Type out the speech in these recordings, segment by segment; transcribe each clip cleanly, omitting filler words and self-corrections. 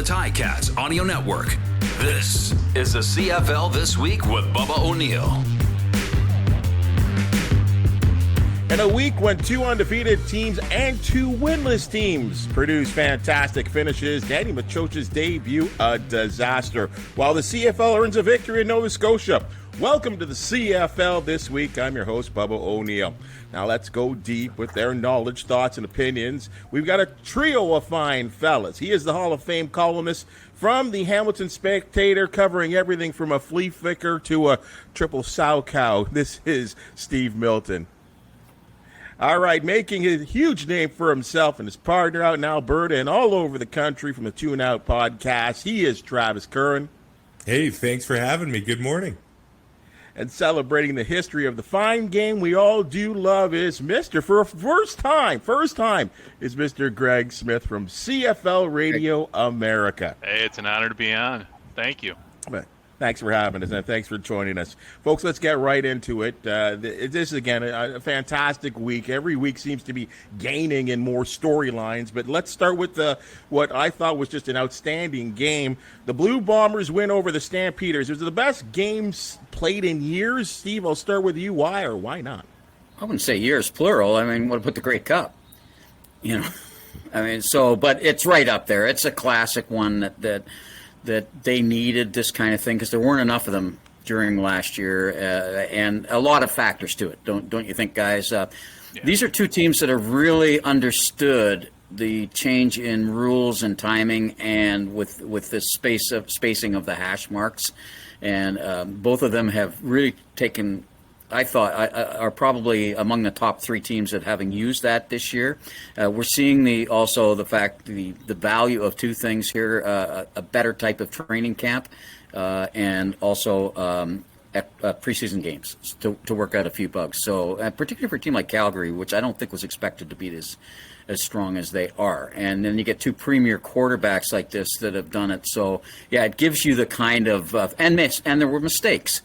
the Ticats Audio Network. This is the CFL This Week with Bubba O'Neil. In a week when two undefeated teams and two winless teams produced fantastic finishes, Danny Machoch's debut a disaster, while the CFL earns a victory in Nova Scotia. Welcome to the CFL This Week. I'm your host, Bubba O'Neil. Now let's go deep with their knowledge, thoughts, and opinions. We've got a trio of fine fellas. He is the Hall of Fame columnist from the Hamilton Spectator, covering everything from a flea flicker to a triple sow cow. This is Steve Milton. All right, making a huge name for himself and his partner out in Alberta and all over the country from the Tune Out podcast, he is Travis Currah. Hey, thanks for having me. Good morning. And celebrating the history of the fine game we all do love is for a first time, is Mr. Greg Smith from CFL Radio America. Hey, it's an honor to be on. Thank you. Thanks for having us, and thanks for joining us. Folks, let's get right into it. This is, again, a fantastic week. Every week seems to be gaining in more storylines, but let's start with what I thought was just an outstanding game. The Blue Bombers win over the Stampeders. It was the best games played in years. Steve, I'll start with you. Why or why not? I wouldn't say years, plural. I mean, what about the Grey Cup? You know, I mean, but it's right up there. It's a classic one that they needed this kind of thing because there weren't enough of them during last year, and a lot of factors to it. Don't you think, guys? Yeah. These are two teams that have really understood the change in rules and timing, and with the spacing of the hash marks, and both of them have really taken. I thought are probably among the top three teams that having used that this year. We're seeing the value of two things here: a better type of training camp, and also preseason games to work out a few bugs. So, particularly for a team like Calgary, which I don't think was expected to be as strong as they are, and then you get two premier quarterbacks like this that have done it. So, yeah, it gives you the kind of and there were mistakes.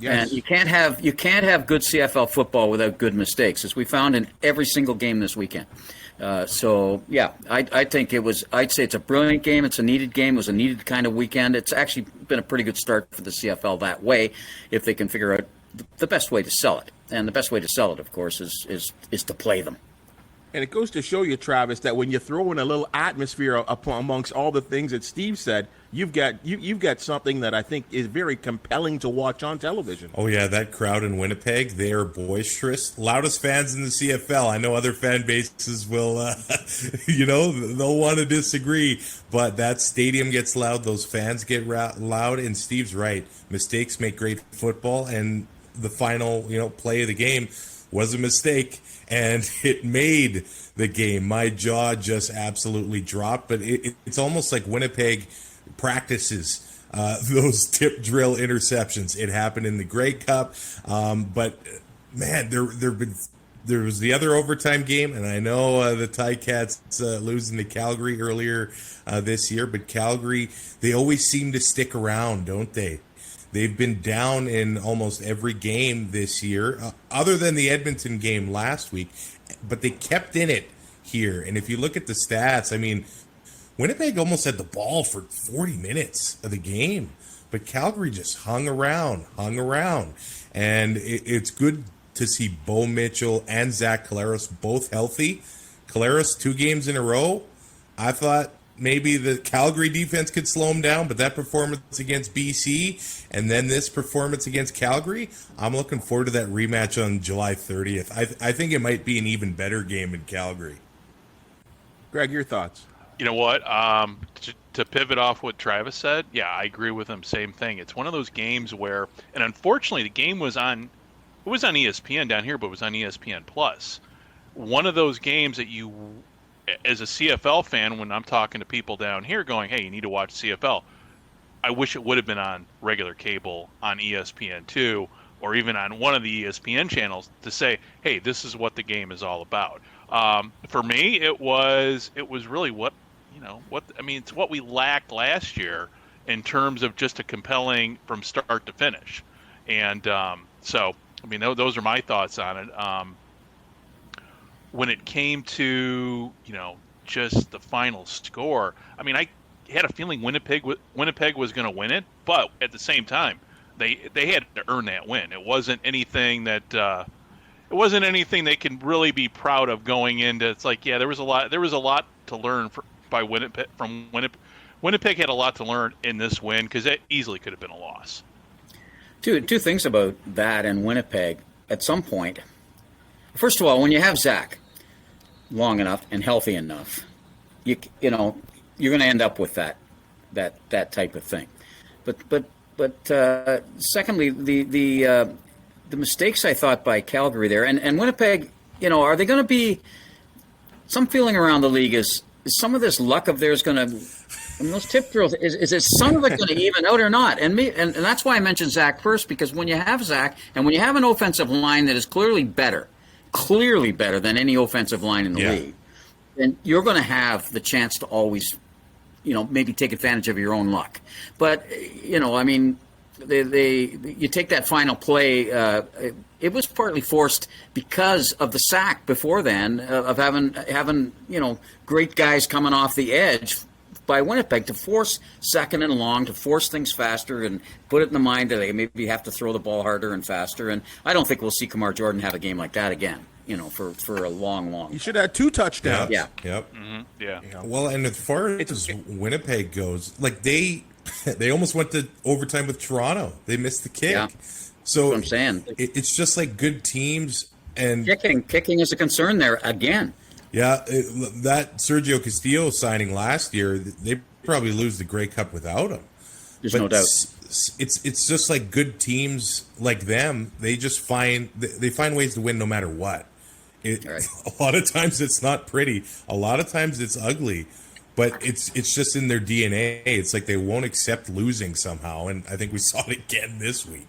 Yes. And you can't have good CFL football without good mistakes, as we found in every single game this weekend. So yeah, I think I'd say it's a brilliant game. It's a needed game. It was a needed kind of weekend. It's actually been a pretty good start for the CFL that way, if they can figure out the best way to sell it. And the best way to sell it, of course, is to play them. And it goes to show you, Travis, that when you throw in a little atmosphere amongst all the things that Steve said, you've got something that I think is very compelling to watch on television. Oh, yeah, that crowd in Winnipeg, they are boisterous. Loudest fans in the CFL. I know other fan bases will, they'll want to disagree, but that stadium gets loud, those fans get loud, and Steve's right. Mistakes make great football, and the final, play of the game was a mistake, and it made the game. My jaw just absolutely dropped, but it's almost like Winnipeg practices those tip drill interceptions. It happened in the Grey Cup, but man, there was the other overtime game, and I know the Ticats losing to Calgary earlier this year, but Calgary, they always seem to stick around, don't they? They've been down in almost every game this year, other than the Edmonton game last week, but they kept in it here. And if you look at the stats, I mean, Winnipeg almost had the ball for 40 minutes of the game, but Calgary just hung around. And it's good to see Bo Mitchell and Zach Collaros both healthy. Collaros 2 games in a row. I thought maybe the Calgary defense could slow him down, but that performance against BC and then this performance against Calgary, I'm looking forward to that rematch on July 30th. I think it might be an even better game in Calgary. Greg, your thoughts? You know what? To pivot off what Travis said, yeah, I agree with him. Same thing. It's one of those games where, and unfortunately, the game was on ESPN down here, but it was on ESPN Plus. One of those games that you, as a CFL fan, when I'm talking to people down here going, hey, you need to watch CFL, I wish it would have been on regular cable on ESPN2 or even on one of the ESPN channels to say, hey, this is what the game is all about. For me, it was really it's what we lacked last year in terms of just a compelling from start to finish. And those are my thoughts on it. When it came to, just the final score, had a feeling Winnipeg was going to win it, but at the same time, they had to earn that win. It wasn't anything that they can really be proud of going into. It's like, yeah, there was a lot to learn from Winnipeg. Winnipeg had a lot to learn in this win because that easily could have been a loss. Two things about that and Winnipeg. At some point, first of all, when you have Zach long enough and healthy enough, you know you're going to end up with that type of thing. But secondly, the mistakes I thought by Calgary there and Winnipeg, you know, are they going to be? Some feeling around the league is some of this luck of theirs going to. I mean, those tip drills, is some of it going to even out or not? And that's why I mentioned Zach first, because when you have Zach and when you have an offensive line that is clearly better than any offensive line in the league, then you're going to have the chance to always, you know, maybe take advantage of your own luck. But, you know, I mean, you take that final play, it was partly forced because of the sack before then of having, you know, great guys coming off the edge by Winnipeg to force second and long, to force things faster and put it in the mind that they maybe have to throw the ball harder and faster. And I don't think we'll see Kamar Jordan have a game like that again, you know, for a long. You should have 2 touchdowns. Yeah. Yep. Mm-hmm. Yeah. Well, and as far as Winnipeg goes, like they almost went to overtime with Toronto. They missed the kick. Yeah. So That's what I'm saying. It's just like good teams and kicking is a concern there again. Yeah, that Sergio Castillo signing last year, they probably lose the Grey Cup without him. There's no doubt. It's just like good teams like them. They just find ways to win no matter what. Right. A lot of times it's not pretty. A lot of times it's ugly, but it's just in their DNA. It's like they won't accept losing somehow, and I think we saw it again this week.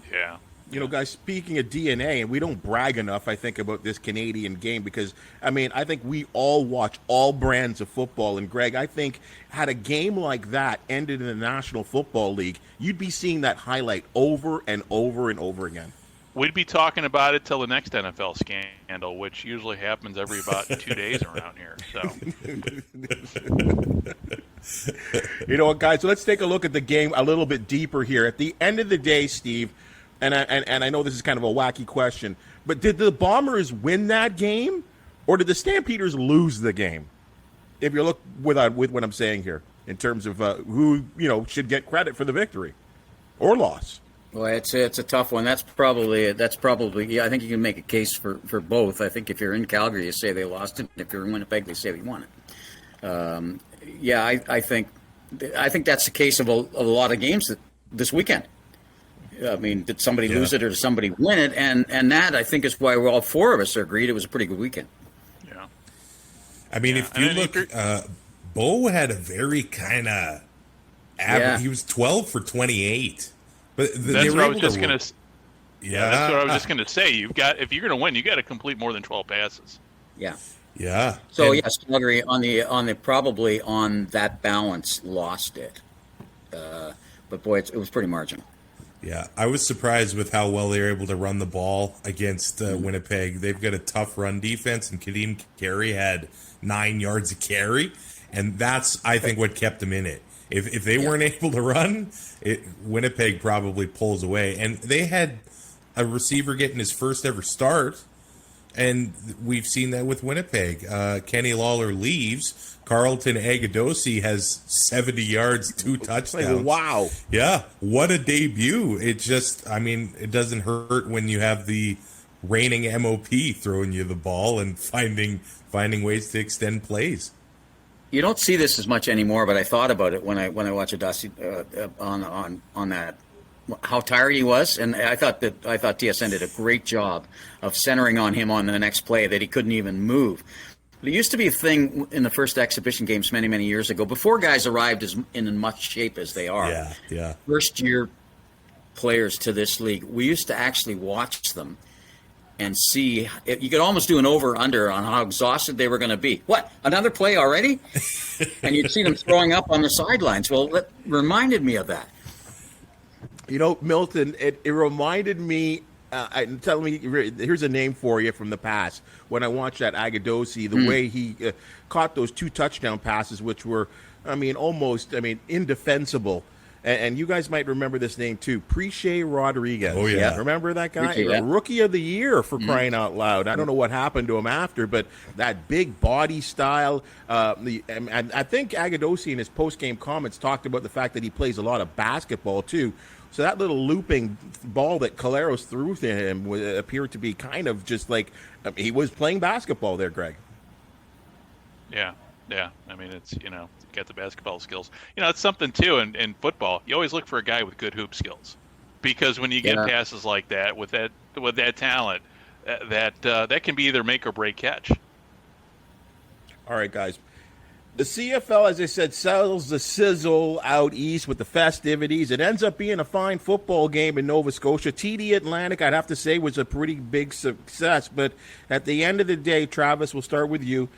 Yeah. You know, guys, speaking of DNA, and we don't brag enough, I think, about this Canadian game because, I mean, I think we all watch all brands of football. And, Greg, I think had a game like that ended in the National Football League, you'd be seeing that highlight over and over and over again. We'd be talking about it till the next NFL scandal, which usually happens every about 2 days around here. So, you know what, guys? So let's take a look at the game a little bit deeper here. At the end of the day, Steve, and I know this is kind of a wacky question, but did the Bombers win that game, or did the Stampeders lose the game? If you look with what I'm saying here in terms of who should get credit for the victory or loss. Well, it's a tough one. That's probably. Yeah, I think you can make a case for both. I think if you're in Calgary, you say they lost it. If you're in Winnipeg, they say they won it. I think that's the case of a lot of games this weekend. I mean, did somebody lose it or did somebody win it? And that, I think, is why all 4 of us agreed it was a pretty good weekend. Yeah. I mean, if you look, Bo had a very kind of average. Yeah. He was 12 for 28. But that's what I was just going to. Yeah, that's what I was just going to say. If you're going to win, you got to complete more than 12 passes. Yeah. Yeah. So yes, Calgary on the probably on that balance lost it, but boy, it was pretty marginal. Yeah, I was surprised with how well they were able to run the ball against Winnipeg. They've got a tough run defense, and Kadeem Carey had 9 yards of carry, and that's, I think, what kept them in it. If they weren't able to run, Winnipeg probably pulls away. And they had a receiver getting his first ever start, and we've seen that with Winnipeg. Kenny Lawler leaves. Carlton Agadosi has 70 yards, 2 touchdowns. Wow. Yeah, what a debut. It just, I mean, it doesn't hurt when you have the reigning MOP throwing you the ball and finding ways to extend plays. You don't see this as much anymore, but I thought about it when I watched Adasi on that. How tired he was, and I thought TSN did a great job of centering on him on the next play that he couldn't even move. But it used to be a thing in the first exhibition games many years ago, before guys arrived in much shape as they are. Yeah. First year players to this league, we used to actually watch them and see. You could almost do an over/under on how exhausted they were going to be. What, another play already? And you'd see them throwing up on the sidelines. Well, that reminded me of that. You know, Milton, it reminded me, tell me, here's a name for you from the past. When I watched that Agadosi, the way he caught those 2 touchdown passes, which were almost, indefensible. And you guys might remember this name too, Preche Rodriguez. Oh, yeah. Remember that guy? Preche, yeah. Rookie of the year for crying out loud. I don't know what happened to him after, but that big body style. And I think Agadosi in his post-game comments talked about the fact that he plays a lot of basketball too. So that little looping ball that Caleros threw to him appeared to be kind of just like he was playing basketball there, Greg. Yeah. It's, got the basketball skills. It's something, too, in football. You always look for a guy with good hoop skills. Because when you get passes like that, with that talent, that can be either make or break catch. All right, guys. The CFL, as I said, sells the sizzle out east with the festivities. It ends up being a fine football game in Nova Scotia. TD Atlantic, I'd have to say, was a pretty big success. But at the end of the day, Travis, we'll start with you.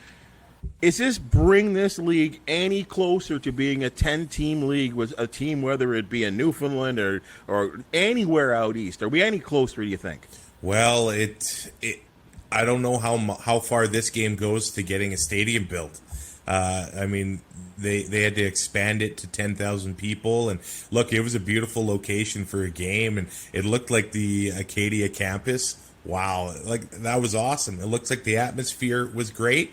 Is this bring this league any closer to being a 10-team league with a team, whether it be in Newfoundland or anywhere out east? Are we any closer, do you think? Well, I don't know how far this game goes to getting a stadium built. They had to expand it to 10,000 people, and look, it was a beautiful location for a game, and it looked like the Acadia campus. Wow, like that was awesome. It looks like the atmosphere was great.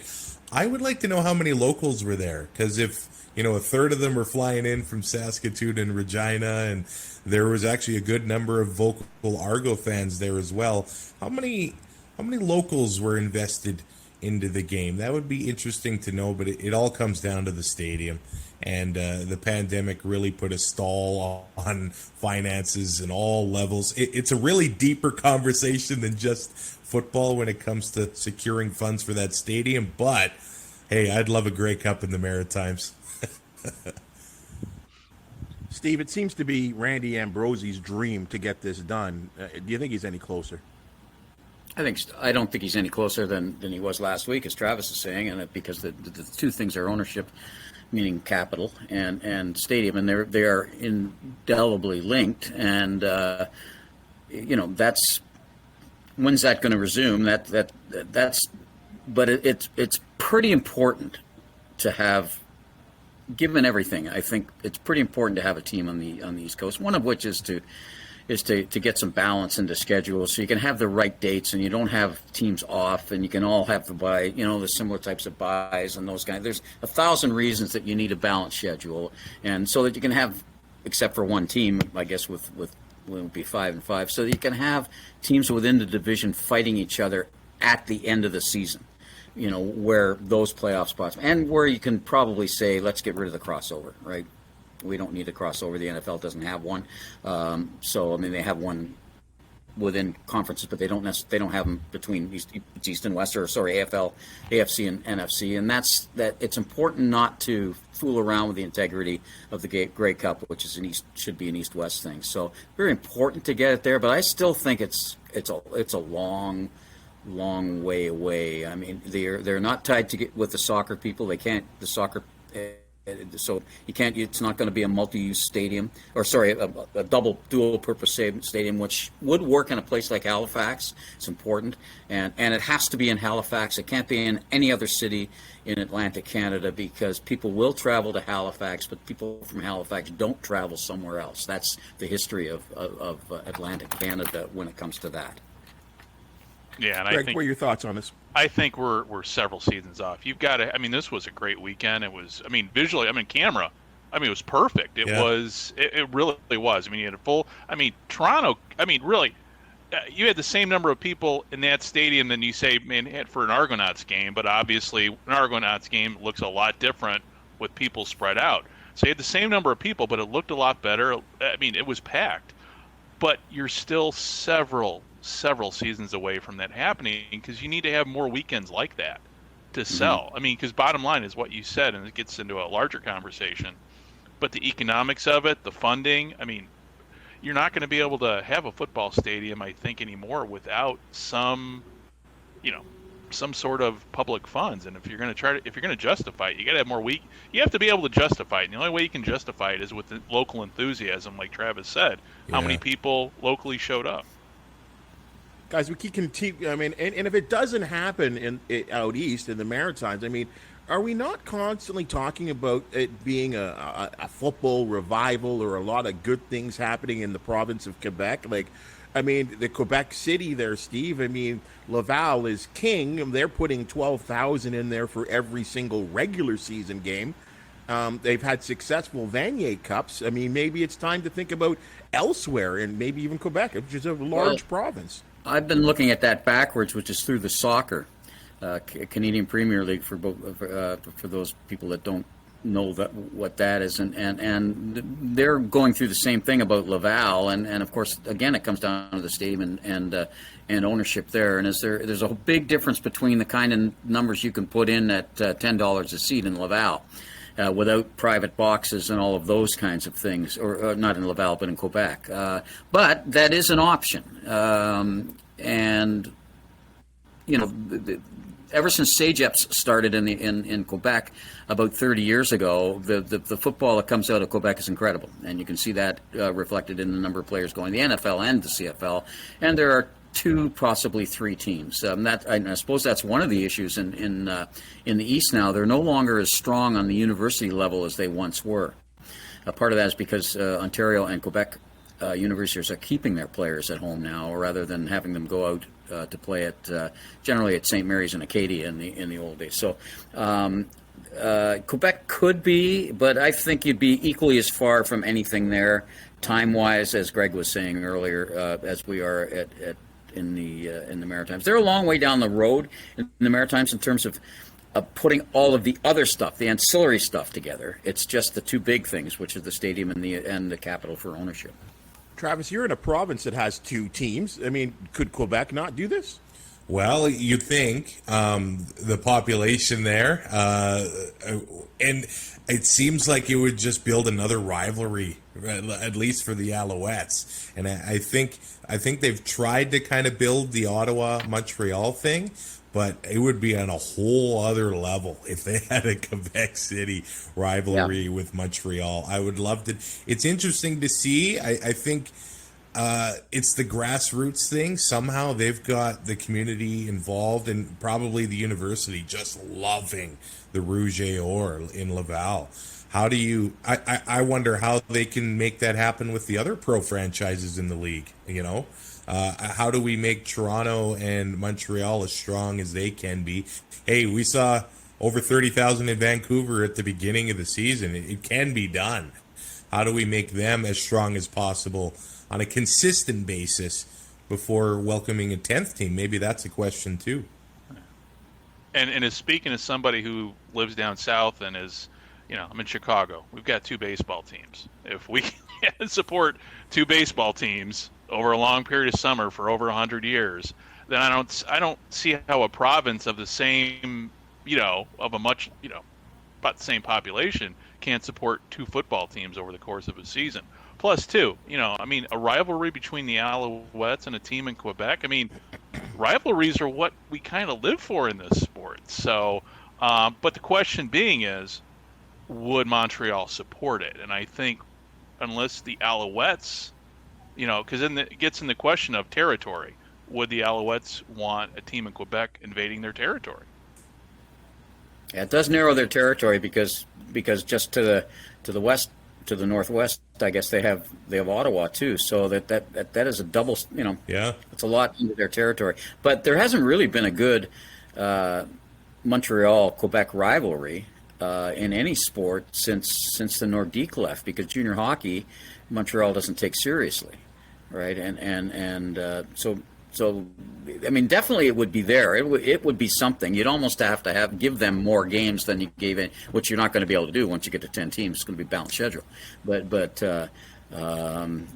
I would like to know how many locals were there, because if a third of them were flying in from Saskatoon and Regina, and there was actually a good number of vocal Argo fans there as well. How many locals were invested into the game? That would be interesting to know, but it all comes down to the stadium, and the pandemic really put a stall on finances and all levels. It's a really deeper conversation than just football when it comes to securing funds for that stadium, but hey, I'd love a Grey Cup in the Maritimes. Steve, it seems to be Randy Ambrosie's dream to get this done. Do you think he's any closer? I don't think he's any closer than he was last week, as Travis is saying, and because the two things are ownership, meaning capital, and stadium, and they are indelibly linked. And that's when's that going to resume? But it's pretty important to have. Given everything, I think it's pretty important to have a team on the East Coast. One of which is to get some balance into schedule, so you can have the right dates and you don't have teams off, and you can all have the buy, the similar types of buys and those guys. There's 1,000 reasons that you need a balanced schedule, and so that you can have, except for one team, I guess with will be 5-5, so that you can have teams within the division fighting each other at the end of the season. Where those playoff spots, and where you can probably say, let's get rid of the crossover, right? We don't need a crossover. The NFL doesn't have one. They have one within conferences, but they don't have them between East and West, AFL, AFC, and NFC. And that's it's important not to fool around with the integrity of the Grey Cup, which is should be an East-West thing. So very important to get it there, but I still think it's a long way away. I mean, they're not tied with the soccer people. They can't so you can't. It's not going to be a multi-use stadium, a dual-purpose stadium, which would work in a place like Halifax. It's important, and it has to be in Halifax. It can't be in any other city in Atlantic Canada, because people will travel to Halifax, but people from Halifax don't travel somewhere else. That's the history of Atlantic Canada when it comes to that. Yeah, and Greg, I think, what are your thoughts on this? I think we're several seasons off. You've got to. This was a great weekend. It was. Visually. Camera. It was perfect. It was. It really was. You had a full. Toronto. Really, you had the same number of people in that stadium than you say, had for an Argonauts game. But obviously, an Argonauts game looks a lot different with people spread out. So you had the same number of people, but it looked a lot better. It was packed. But you're still several seasons away from that happening, because you need to have more weekends like that to sell. Because bottom line is what you said, and it gets into a larger conversation, but the economics of it, the funding, you're not going to be able to have a football stadium, I think, anymore without some sort of public funds. And if you're going to justify it, you got to have more you have to be able to justify it. And the only way you can justify it is with the local enthusiasm, like Travis said. How many people locally showed up? guys, we keep continue. I mean, and if it doesn't happen out east in the Maritimes, I mean, are we not constantly talking about it being a football revival or a lot of good things happening in the province of Quebec? Like, I mean, the Quebec City there, Steve. I mean, Laval is king, and they're putting 12,000 in there for every single regular season game. They've had successful Vanier Cups. I mean, maybe it's time to think about elsewhere, and maybe even Quebec, which is a large province. I've been looking at that backwards, which is through the soccer, Canadian Premier League for those people that don't know what that is, and they're going through the same thing about Laval, and of course, again, it comes down to the stadium and ownership there. And there's a big difference between the kind of numbers you can put in at $10 a seat in Laval. Without private boxes and all of those kinds of things, or not in Laval, but in Quebec. But that is an option. And, you know, ever since CEGEPS started in Quebec about 30 years ago, the football that comes out of Quebec is incredible. And you can see that reflected in the number of players going to the NFL and the CFL. And there are 2, possibly 3 teams. I suppose that's one of the issues in the East now. They're no longer as strong on the university level as they once were. Part of that is because Ontario and Quebec universities are keeping their players at home now, rather than having them go out to play generally at St. Mary's and Acadia in the old days. So Quebec could be, but I think you'd be equally as far from anything there, time-wise, as Greg was saying earlier, as we are in the Maritimes. They're a long way down the road in the Maritimes in terms of putting all of the other stuff, the ancillary stuff, together. It's just the 2 big things, which is the stadium and the capital for ownership. Travis, you're in a province that has 2 teams. I mean, could Quebec not do this? Well, you'd think the population there, and it seems like it would just build another rivalry, at least for the Alouettes. And I think they've tried to kind of build the Ottawa-Montreal thing, but it would be on a whole other level if they had a Quebec City rivalry with Montreal. I would love to. It's interesting to see. I think it's the grassroots thing. Somehow they've got the community involved, and probably the university just loving the Rouge et Or in Laval. How do you? I wonder how they can make that happen with the other pro franchises in the league. You know, how do we make Toronto and Montreal as strong as they can be? Hey, we saw over 30,000 in Vancouver at the beginning of the season. It can be done. How do we make them as strong as possible on a consistent basis before welcoming a 10th team? Maybe that's a question too. And as speaking as somebody who lives down south and is, you know, I'm in Chicago. We've got 2 baseball teams. If we can support 2 baseball teams over a long period of summer for over 100 years, then I don't see how a province of the same, you know, of a much, you know, about the same population can't support 2 football teams over the course of a season. Plus 2, you know, I mean, a rivalry between the Alouettes and a team in Quebec. I mean, rivalries are what we kind of live for in this sport. So, but the question being is, would Montreal support it? And I think unless the Alouettes, you know, because then it gets in the question of territory. Would the Alouettes want a team in Quebec invading their territory? Yeah, it does narrow their territory because just to the west, to the northwest, I guess they have Ottawa too. So that is a double, you know. Yeah, it's a lot into their territory. But there hasn't really been a good Montreal-Quebec rivalry in any sport since the Nordique left, because junior hockey, Montreal doesn't take seriously, right? And so I mean, definitely it would be there. It would be something. You'd almost have to give them more games than you gave in, which you're not going to be able to do once you get to 10 teams. It's going to be balanced schedule. But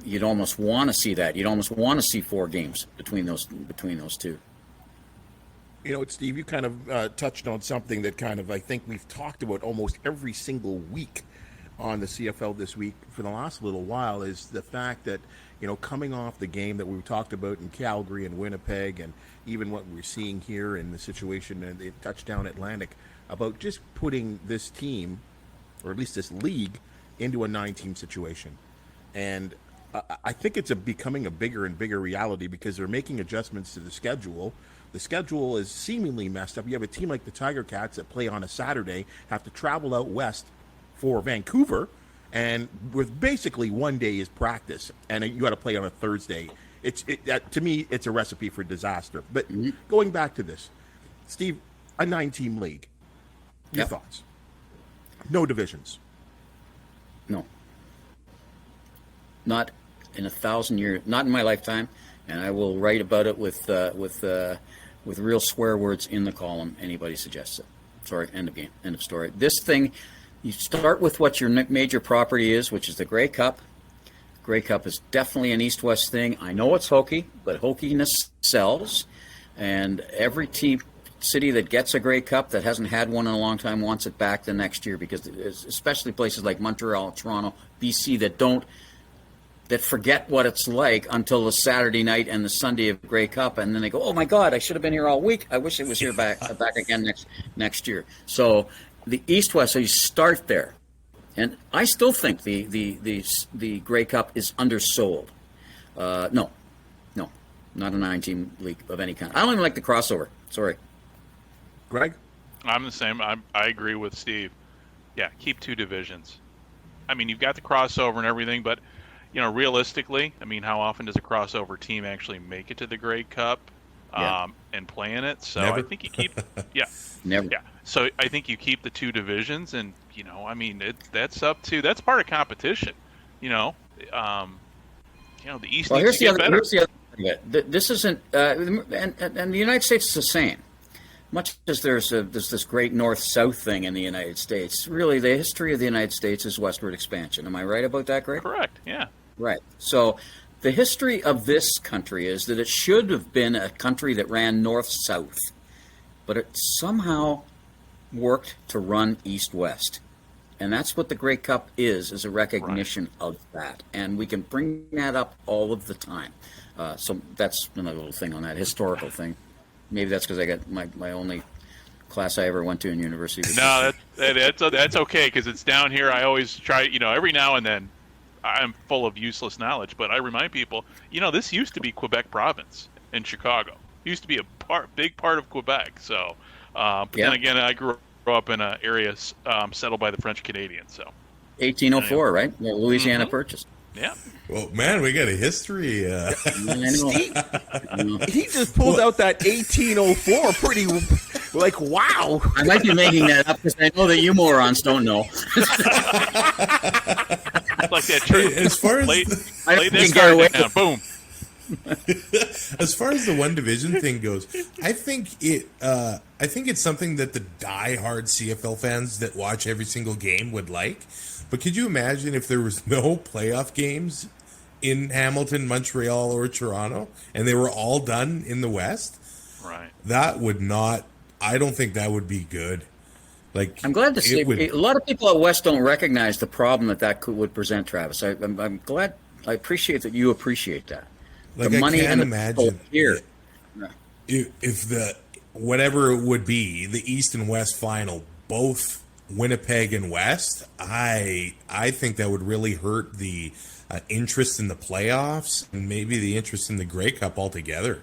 you'd almost want to see that. You'd almost want to see 4 games between those 2. You know, Steve, you kind of touched on something that kind of, I think we've talked about almost every single week on the CFL this week for the last little while, is the fact that, you know, coming off the game that we talked about in Calgary and Winnipeg, and even what we're seeing here in the situation in the Touchdown Atlantic, about just putting this team, or at least this league, into a 9-team situation. And I think it's becoming a bigger and bigger reality because they're making adjustments to the schedule. The schedule is seemingly messed up. You have a team like the Tiger Cats that play on a Saturday, have to travel out west for Vancouver, and with basically one day is practice, and you got to play on a Thursday. To me, it's a recipe for disaster. But going back to this, Steve, a 9-team league. Your thoughts? No divisions. No. Not in 1,000 years. Not in my lifetime. And I will write about it with real swear words in the column. Anybody suggests it. Sorry. End of game. End of story. This thing, you start with what your major property is, which is the Grey Cup. Grey Cup is definitely an East-West thing. I know it's hokey, but hokiness sells. And every city that gets a Grey Cup that hasn't had one in a long time wants it back the next year, because especially places like Montreal, Toronto, BC that forget what it's like until the Saturday night and the Sunday of Grey Cup, and then they go, "Oh my God, I should have been here all week. I wish it was here back again next year." So the East-West, so you start there. And I still think the Grey Cup is undersold. No, not a 9-team league of any kind. I don't even like the crossover. Sorry. Greg? I'm the same. I agree with Steve. Yeah, keep 2 divisions. I mean, you've got the crossover and everything, but, realistically, I mean, how often does a crossover team actually make it to the Grey Cup and play in it? So Never. I think you keep Never. Yeah. So I think you keep the 2 divisions, and that's part of competition. The East. Well, needs to get better. here's the other thing of it. This isn't, and the United States is the same. Much as there's this great north-south thing in the United States, really the history of the United States is westward expansion. Am I right about that, Greg? Correct. Yeah. Right. So the history of this country is that it should have been a country that ran north-south, but it somehow worked to run east-west. And that's what the Grey Cup is a recognition of that. And we can bring that up all of the time. So that's another little thing on that historical thing. Maybe that's because I got my only class I ever went to in university. No, that's okay, because it's down here. I always try, every now and then, I'm full of useless knowledge, but I remind people, this used to be Quebec province in Chicago. It used to be a big part of Quebec. So, then again, I grew up in an area settled by the French Canadians. So, 1804, right? Yeah, Louisiana Purchase. Yeah. Well, man, we got a history. He just pulled out that 1804 pretty, wow. I might be making that up because I know that you morons don't know. Like that church. As far as lay I this can get away card down. Boom. as far as the one division thing goes, I think it's something that the diehard CFL fans that watch every single game would like. But could you imagine if there was no playoff games in Hamilton, Montreal, or Toronto, and they were all done in the West? Right. That would not. I don't think that would be good. Like, I'm glad to see a lot of people out west don't recognize the problem that would present, Travis. I'm glad. I appreciate that you appreciate that. Like, the money I can't and imagine here. If the whatever it would be, the East and West final, both Winnipeg and West, I think that would really hurt the interest in the playoffs and maybe the interest in the Grey Cup altogether.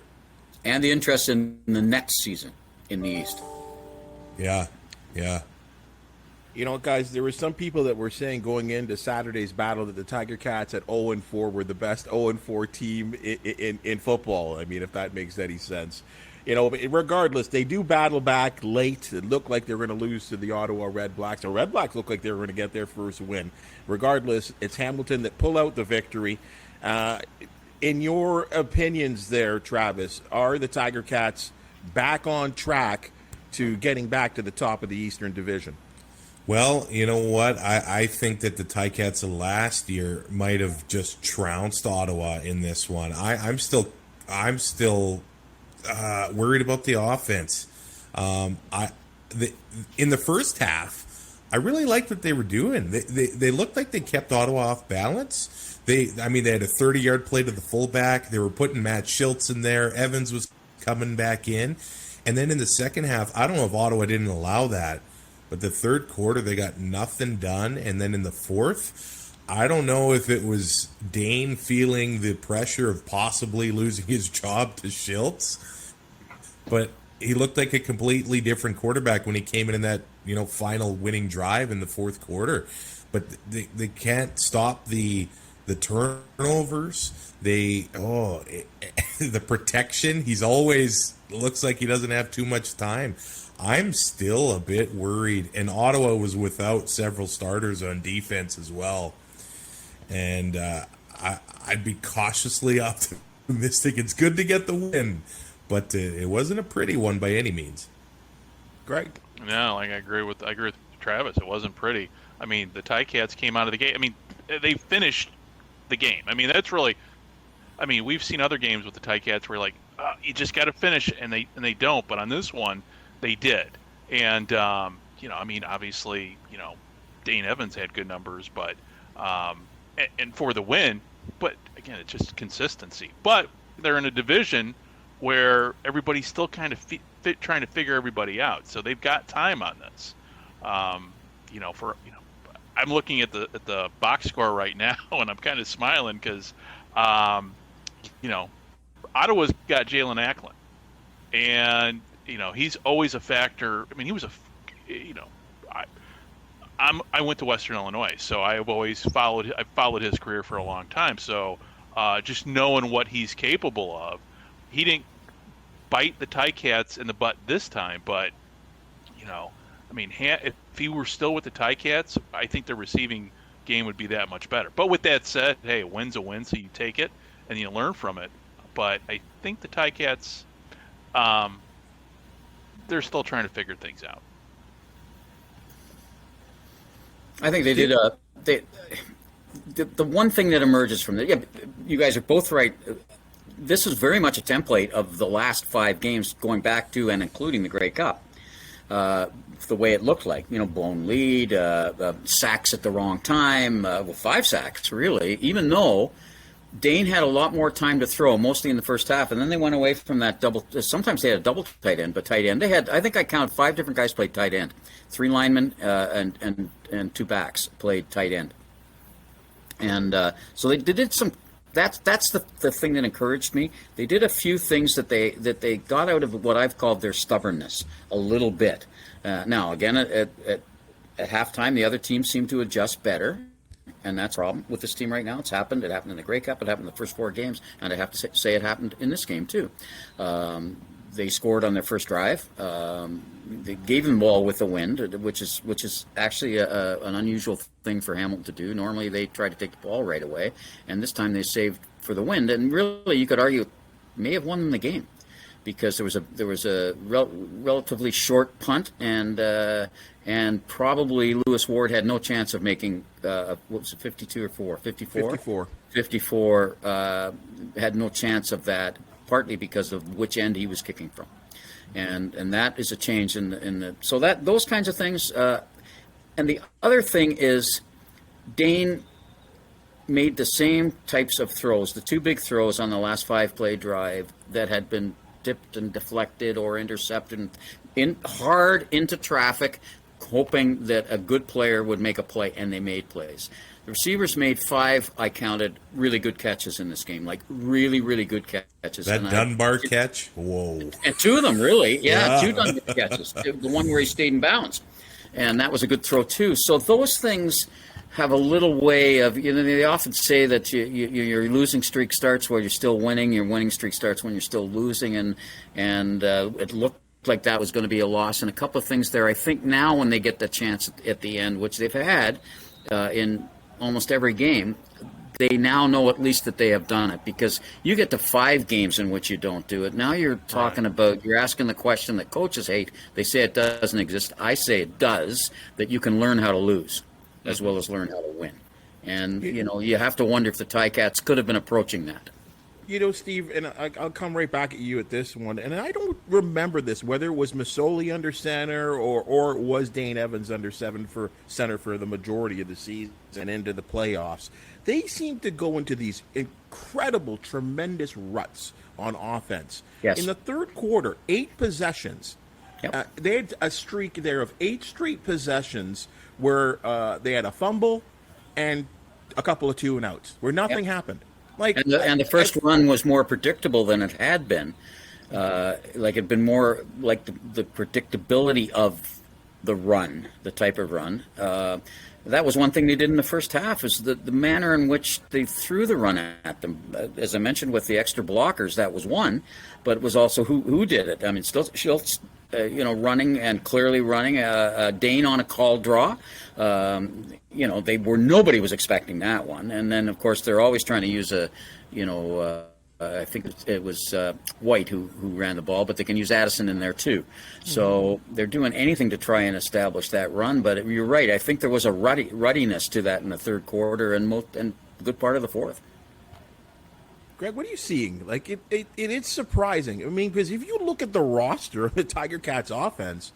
And the interest in the next season in the East. Yeah. Guys, there were some people that were saying going into Saturday's battle that the Tiger Cats at 0-4 were the best 0-4 team in football. I mean, if that makes any sense. Regardless, they do battle back late. It looked like they were going to lose to the Ottawa Red Blacks. The Red Blacks looked like they were going to get their first win. Regardless, it's Hamilton that pull out the victory. In your opinions there, Travis, are the Tiger Cats back on track to getting back to the top of the Eastern Division? Well, you know what? I think that the Ticats of last year might have just trounced Ottawa in this one. I'm still worried about the offense. In the first half, I really liked what they were doing. They looked like they kept Ottawa off balance. They had a 30-yard play to the fullback. They were putting Matt Schiltz in there. Evans was coming back in. And then in the second half, I don't know if Ottawa didn't allow that, but the third quarter, they got nothing done. And then in the fourth, I don't know if it was Dane feeling the pressure of possibly losing his job to Schiltz, but he looked like a completely different quarterback when he came in that, final winning drive in the fourth quarter. But they can't stop the turnovers. The protection. He's always looks like he doesn't have too much time. I'm still a bit worried. And Ottawa was without several starters on defense as well. And I'd be cautiously optimistic. It's good to get the win, but it wasn't a pretty one by any means. Greg? No, I agree with Travis. It wasn't pretty. I mean, the Ticats came out of the game. I mean, they finished the game. I mean, that's really. I mean, we've seen other games with the Ticats where you just got to finish, and they don't. But on this one, they did. And I mean, obviously, Dane Evans had good numbers, but and for the win. But again, it's just consistency. But they're in a division where everybody's still kind of trying to figure everybody out. So they've got time on this. I'm looking at the box score right now, and I'm kind of smiling because, Ottawa's got Jalen Acklin, and he's always a factor. I mean, he was I went to Western Illinois, so I've always followed his career for a long time. So just knowing what he's capable of, he didn't bite the Ticats in the butt this time, but I mean, if he were still with the Ticats, I think the receiving game would be that much better. But with that said, hey, a win's a win, so you take it and you learn from it. But I think the Ticats, they're still trying to figure things out. I think they did. The one thing that emerges from it, you guys are both right. This is very much a template of the last 5 games, going back to and including the Grey Cup. The way it looked like, blown lead, sacks at the wrong time, 5 sacks really, even though Dane had a lot more time to throw, mostly in the first half, and then they went away from that double. Sometimes they had a double tight end, but tight end they had. I think I counted 5 different guys played tight end, 3 linemen and 2 backs played tight end, and so they did some. That's the thing that encouraged me. They did a few things that they got out of what I've called their stubbornness a little bit. Now again at halftime, the other team seemed to adjust better. And that's a problem with this team right now. It's happened. It happened in the Grey Cup. It happened in the first 4 games. And I have to say it happened in this game, too. They scored on their first drive. They gave them the ball with the wind, which is actually an unusual thing for Hamilton to do. Normally, they try to take the ball right away. And this time, they saved for the wind. And really, you could argue, may have won them the game. Because there was a relatively short punt, and probably Lewis Ward had no chance of making what was it, 52 or 4? 54? 54 had no chance of that, partly because of which end he was kicking from, and that is a change in the so that those kinds of things. And the other thing is, Dane made the same types of throws, the 2 big throws on the last 5-play drive that had been dipped and deflected or intercepted hard into traffic, hoping that a good player would make a play, and they made plays. The receivers made 5, I counted, really good catches in this game, like really, really good catches. That Dunbar catch? Whoa. And 2 of them, really. Yeah. 2 Dunbar catches. The one where he stayed in bounds. And that was a good throw, too. So those things have a little way of, they often say that your losing streak starts while you're still winning, your winning streak starts when you're still losing, and it looked like that was going to be a loss. And a couple of things there, I think now when they get the chance at the end, which they've had in almost every game, they now know at least that they have done it, because you get to 5 games in which you don't do it. Now you're talking about, you're asking the question that coaches hate. They say it doesn't exist. I say it does, that you can learn how to lose as well as learn how to win. And, you have to wonder if the Ticats could have been approaching that. Steve, and I'll come right back at you at this one, and I don't remember this, whether it was Masoli under center or it was Dane Evans under center for the majority of the season and into the playoffs. They seem to go into these incredible, tremendous ruts on offense. Yes. In the third quarter, 8 possessions. Yep. They had a streak there of 8 straight possessions where they had a fumble and a couple of 2-and-outs where nothing happened. Like, and the first run was more predictable than it had been. Like it'd been more like the predictability of the run, the type of run. That was one thing they did in the first half, is the manner in which they threw the run at them. As I mentioned, with the extra blockers, that was one, but it was also who did it. I mean, still Schultz, running and clearly running. Dane on a call draw. Nobody was expecting that one. And then, of course, they're always trying to use I think it was White who ran the ball, but they can use Addison in there too. So they're doing anything to try and establish that run. But you're right. I think there was a ruddiness to that in the third quarter and a good part of the fourth. Greg, what are you seeing? Like, it is surprising. I mean, because if you look at the roster of the Tiger Cats offense,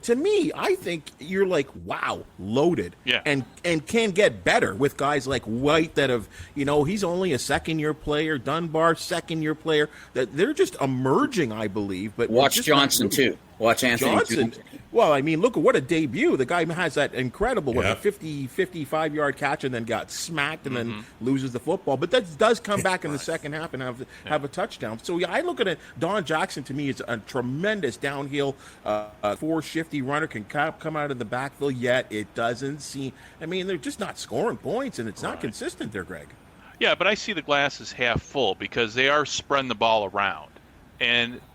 to me, I think you're like, wow, loaded. Yeah. And can get better with guys like White that have, he's only a second-year player, Dunbar, second-year player. That they're just emerging, I believe. But watch Johnson, too. Watch Anthony Johnson. Well, I mean, look at what a debut. The guy has that incredible, 55-yard catch and then got smacked and then loses the football. But that does come back in the second half and have a touchdown. So, yeah, I look at it. Don Jackson, to me, is a tremendous downhill, shifty runner, can come out of the backfield, yet it doesn't seem – I mean, they're just not scoring points, and it's not consistent there, Greg. Yeah, but I see the glass as half full because they are spreading the ball around. And –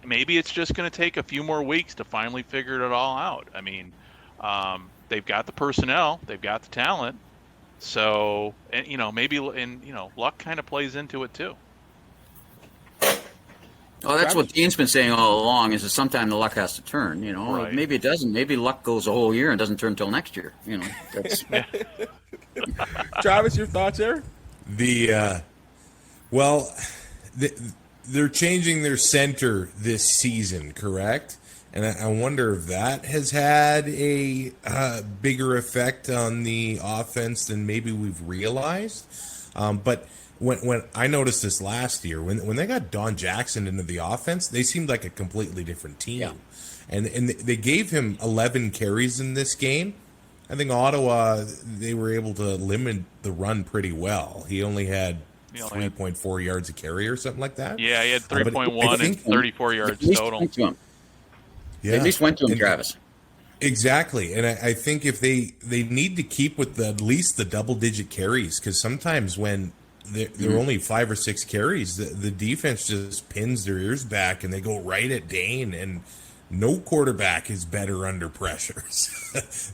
maybe it's just going to take a few more weeks to finally figure it all out. I mean, they've got the personnel, they've got the talent, so luck kind of plays into it too. Oh, that's what Dean's been saying all along. Is that sometime the luck has to turn. Right. Maybe it doesn't. Maybe luck goes a whole year and doesn't turn until next year. That's... Travis, your thoughts there? They're changing their center this season, correct? And I wonder if that has had a bigger effect on the offense than maybe we've realized. But when I noticed this last year, when they got Don Jackson into the offense, they seemed like a completely different team. Yeah. And they gave him 11 carries in this game. I think Ottawa, they were able to limit the run pretty well. He only had 3.4 yards a carry or something like that. Yeah, he had 3.1 and 34 yards total. Yeah. They at least went to him, Travis. Exactly. And I think if they need to keep with at least the double-digit carries, because sometimes when they're only 5 or 6 carries, the defense just pins their ears back and they go right at Dane, and no quarterback is better under pressure.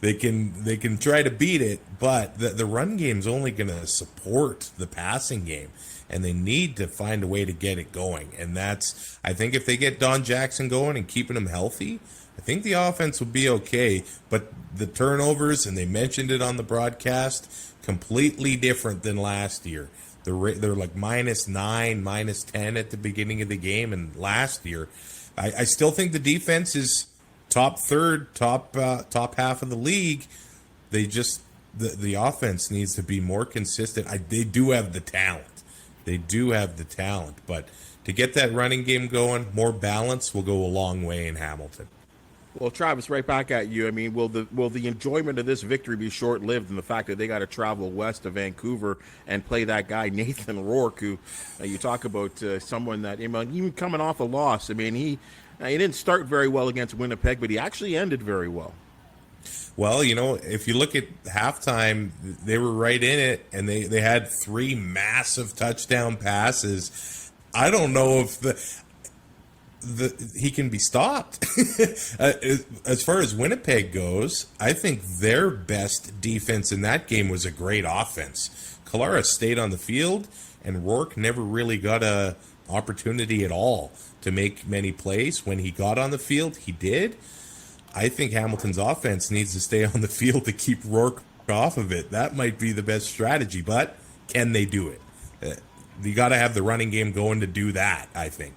They can try to beat it, but the run game's only going to support the passing game, and they need to find a way to get it going. And that's, I think, if they get Don Jackson going and keeping him healthy, I think the offense will be okay. But the turnovers, and they mentioned it on the broadcast, completely different than last year. They're like -9, -10 at the beginning of the game, and last year. I still think the defense is top third, top half of the league. They just the offense needs to be more consistent. They do have the talent. But to get that running game going, more balance will go a long way in Hamilton. Well, Travis, right back at you. I mean, will the enjoyment of this victory be short-lived in the fact that they got to travel west of Vancouver and play that guy Nathan Rourke, who you talk about someone that even coming off a loss. I mean, he didn't start very well against Winnipeg, but he actually ended very well. Well, if you look at halftime, they were right in it, and they had 3 massive touchdown passes. I don't know if he can be stopped. As far as Winnipeg goes, I think their best defense in that game was a great offense. Currah stayed on the field, and Rourke never really got a opportunity at all to make many plays. When he got on the field, he did. I think Hamilton's offense needs to stay on the field to keep Rourke off of it. That might be the best strategy, but can they do it? You got to have the running game going to do that, I think.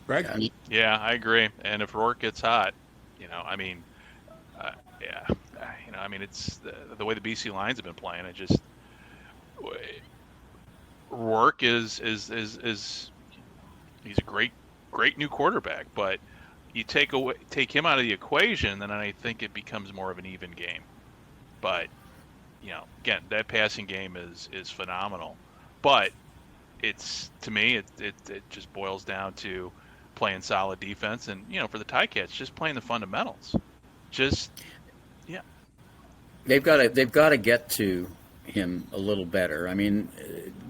Greg? Yeah, I agree. And if Rourke gets hot, it's the way the BC Lions have been playing. Rourke is he's a great new quarterback, but you take him out of the equation, then I think it becomes more of an even game. But again, that passing game is phenomenal, but to me it just boils down to playing solid defense, and for the Ticats, just playing the fundamentals. Just yeah, they've got to get to him a little better. I mean,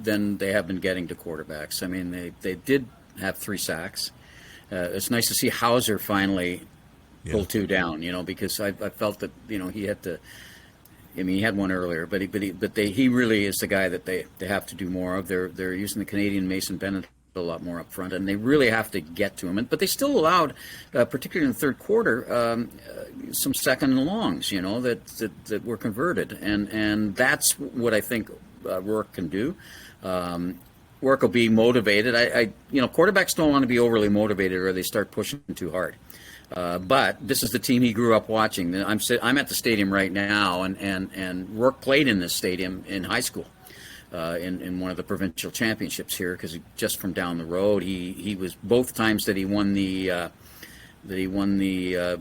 than they have been getting to quarterbacks. I mean, they did have 3 sacks. It's nice to see Hauser finally pull 2 down. Because I felt that he had to. I mean, he had one earlier, but he really is the guy that they have to do more of. They're using the Canadian Mason Bennett a lot more up front, and they really have to get to him. But they still allowed, particularly in the third quarter, some second and longs, that were converted, and that's what I think Rourke can do. Rourke will be motivated. Quarterbacks don't want to be overly motivated, or they start pushing too hard. But this is the team he grew up watching. I'm at the stadium right now, and Rourke played in this stadium in high school, in one of the provincial championships here, because just from down the road, he was both times that he won the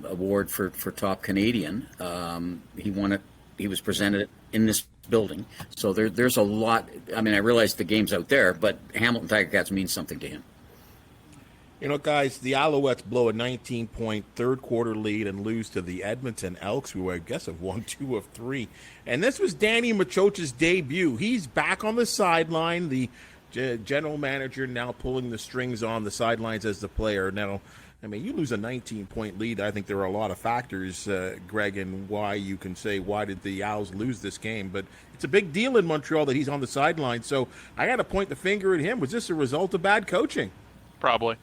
award for top Canadian. He won it. He was presented it in this building. So there's a lot. I mean, I realize the game's out there, but Hamilton Ticats means something to him. Guys, the Alouettes blow a 19-point third-quarter lead and lose to the Edmonton Elks, who I guess have won 2 of 3. And this was Danny Machocha's debut. He's back on the sideline. The general manager now pulling the strings on the sidelines as the player. Now, I mean, you lose a 19-point lead. I think there are a lot of factors, Greg, in why you can say, why did the Owls lose this game? But it's a big deal in Montreal that he's on the sideline. So I got to point the finger at him. Was this a result of bad coaching? Probably.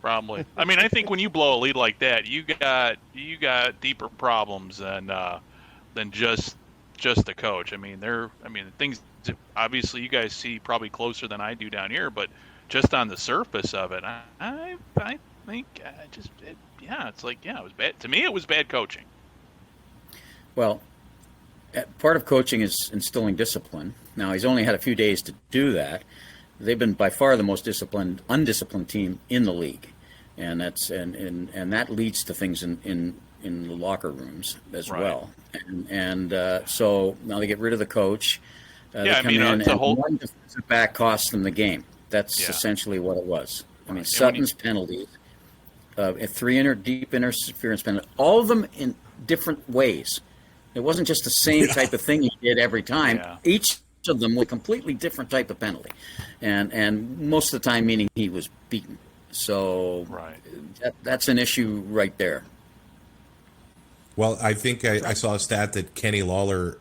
I mean, I think when you blow a lead like that, you got deeper problems than just the coach. I mean, things obviously you guys see probably closer than I do down here, but just on the surface of it, I think it's like, it was bad. To me, it was bad coaching. Well, part of coaching is instilling discipline. Now, he's only had a few days to do that. They've been by far the most undisciplined team in the league. And that's and that leads to things in the locker rooms as well. And so now they get rid of the coach. They come in, and one defensive back costs them the game. That's essentially what it was. I mean, Sutton's penalties, 3 deep interference penalties, all of them in different ways. It wasn't just the same type of thing he did every time. Yeah. Each of them with a completely different type of penalty, and most of the time meaning he was beaten. So that's an issue right there. Well, I think I saw a stat that Kenny Lawler,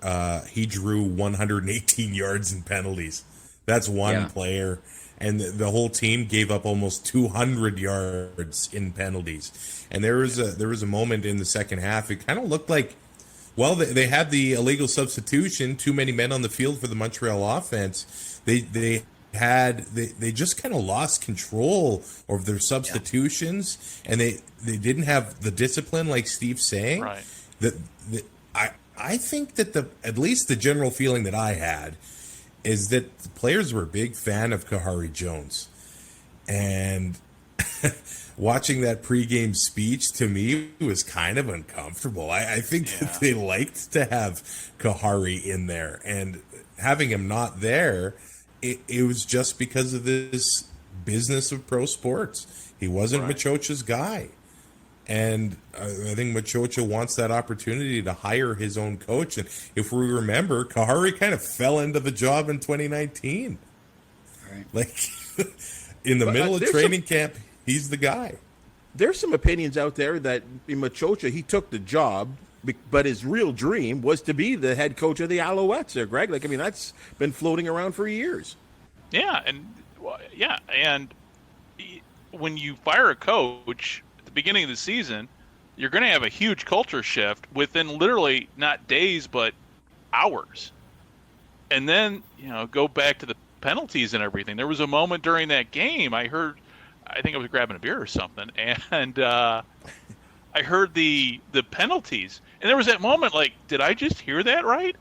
he drew 118 yards in penalties. That's one player. And the whole team gave up almost 200 yards in penalties. And there was a moment in the second half. It kind of looked like, well, they had the illegal substitution, too many men on the field for the Montreal offense. They just kind of lost control of their substitutions, and they didn't have the discipline, like Steve's saying. Right. I think that at least the general feeling that I had is that the players were a big fan of Kahari Jones, and watching that pregame speech to me was kind of uncomfortable. I think that they liked to have Kahari in there, and having him not there. It was just because of this business of pro sports. He wasn't Machocha's guy. And I think Machocha wants that opportunity to hire his own coach. And if we remember, Kahari kind of fell into the job in 2019. Right. Like, in the middle of training camp, he's the guy. There's some opinions out there that in Machocha, he took the job, but his real dream was to be the head coach of the Alouettes there, Greg. Like, I mean, that's been floating around for years. Yeah, and when you fire a coach at the beginning of the season, you're going to have a huge culture shift within literally not days but hours. And then, go back to the penalties and everything. There was a moment during that game I think I was grabbing a beer or something, and I heard the penalties, and there was that moment like, did I just hear that right?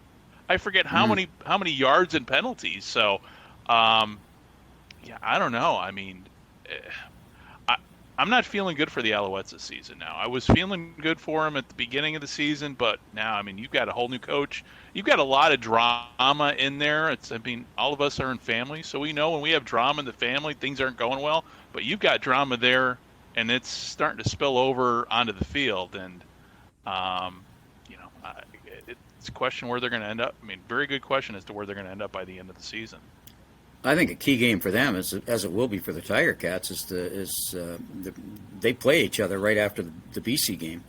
I forget how many yards and penalties. So, I don't know. I mean, I'm not feeling good for the Alouettes this season now. I was feeling good for them at the beginning of the season, but now, I mean, you've got a whole new coach. You've got a lot of drama in there. I mean, all of us are in family, so we know when we have drama in the family, things aren't going well. But you've got drama there, and it's starting to spill over onto the field. And, it's a question where they're going to end up. I mean, very good question as to where they're going to end up by the end of the season. I think a key game for them, as it will be for the Tiger Cats, they play each other right after the BC game,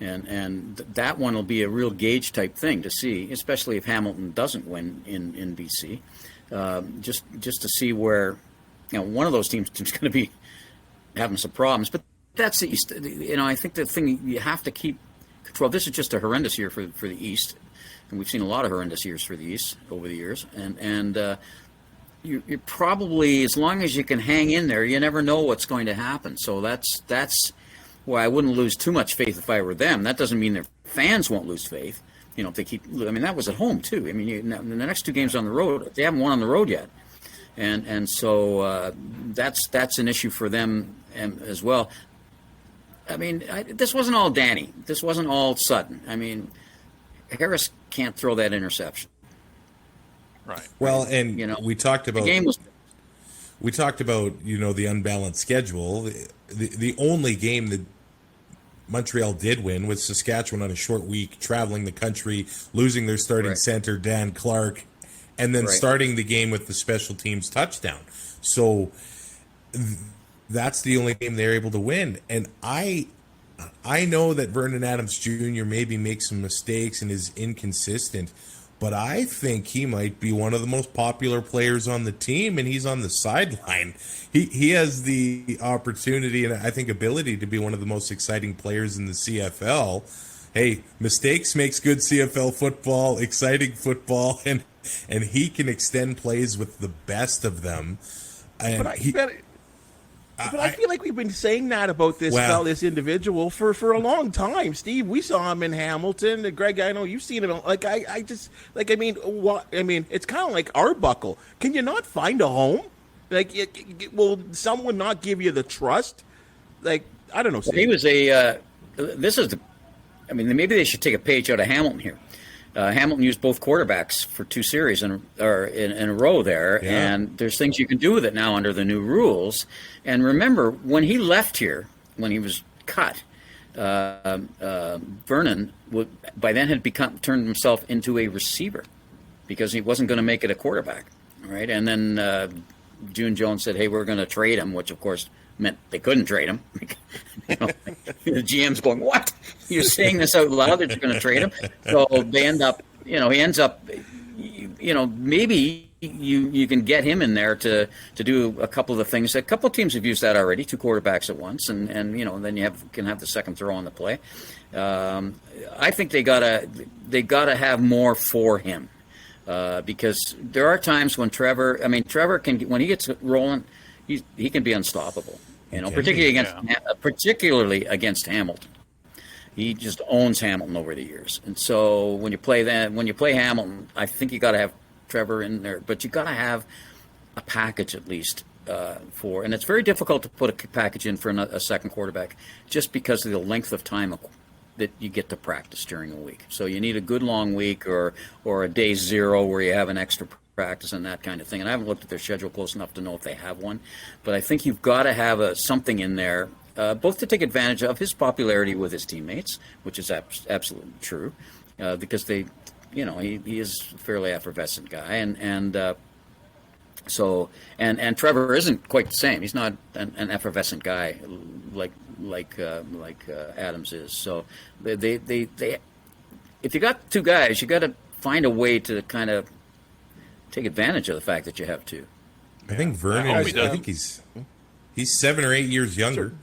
and that one will be a real gauge type thing to see, especially if Hamilton doesn't win in BC, just to see where one of those teams is going to be having some problems. But that's the East. I think the thing you have to keep control. This is just a horrendous year for the East, and we've seen a lot of horrendous years for the East over the years, and. You're probably, as long as you can hang in there, you never know what's going to happen. So that's why I wouldn't lose too much faith if I were them. That doesn't mean their fans won't lose faith. If they keep. I mean, that was at home too. I mean, the next two games on the road, they haven't won on the road yet, and so that's an issue for them as well. I mean, this wasn't all Danny. This wasn't all Sutton. I mean, Harris can't throw that interception. Right. Well, and we talked about the game was. We talked about the unbalanced schedule. The only game that Montreal did win was Saskatchewan on a short week, traveling the country, losing their starting center Dan Clark, and then starting the game with the special teams touchdown. So that's the only game they're able to win. And I know that Vernon Adams Jr. maybe makes some mistakes and is inconsistent. But I think he might be one of the most popular players on the team, and he's on the sideline. He has the opportunity and I think ability to be one of the most exciting players in the CFL. Hey, mistakes makes good CFL football, exciting football, and he can extend plays with the best of them. And But I feel like we've been saying that about this individual for a long time, Steve. We saw him in Hamilton. Greg, I know you've seen him. It's kind of like Arbuckle. Can you not find a home? Will someone not give you the trust? I don't know, Steve. He was maybe they should take a page out of Hamilton here. Hamilton used both quarterbacks for two series in a row there, and there's things you can do with it now under the new rules. And remember, when he left here, when he was cut, Vernon by then had turned himself into a receiver because he wasn't going to make it a quarterback, right? And then June Jones said, "Hey, we're going to trade him," which of course meant they couldn't trade him. The GM's going, "What? You're saying this out loud that you're going to trade him?" So they end up, he ends up, maybe you can get him in there to do a couple of the things. A couple of teams have used that already, two quarterbacks at once, and then you can have the second throw on the play. I think they gotta have more for him because there are times when Trevor can, when he gets rolling, he can be unstoppable. Particularly against Hamilton. He just owns Hamilton over the years. And so when you play Hamilton, I think you got to have Trevor in there, but you got to have a package at least and it's very difficult to put a package in for a second quarterback just because of the length of time that you get to practice during a week. So you need a good long week or a day zero where you have an extra practice and that kind of thing. And I haven't looked at their schedule close enough to know if they have one, but I think you've got to have something in there, both to take advantage of his popularity with his teammates, which is absolutely true, because he is a fairly effervescent guy, and Trevor isn't quite the same. He's not an effervescent guy like Adams is. So they if you got two guys, you got to find a way to kind of take advantage of the fact that you have two. I think Vernon. I think he's 7 or 8 years younger,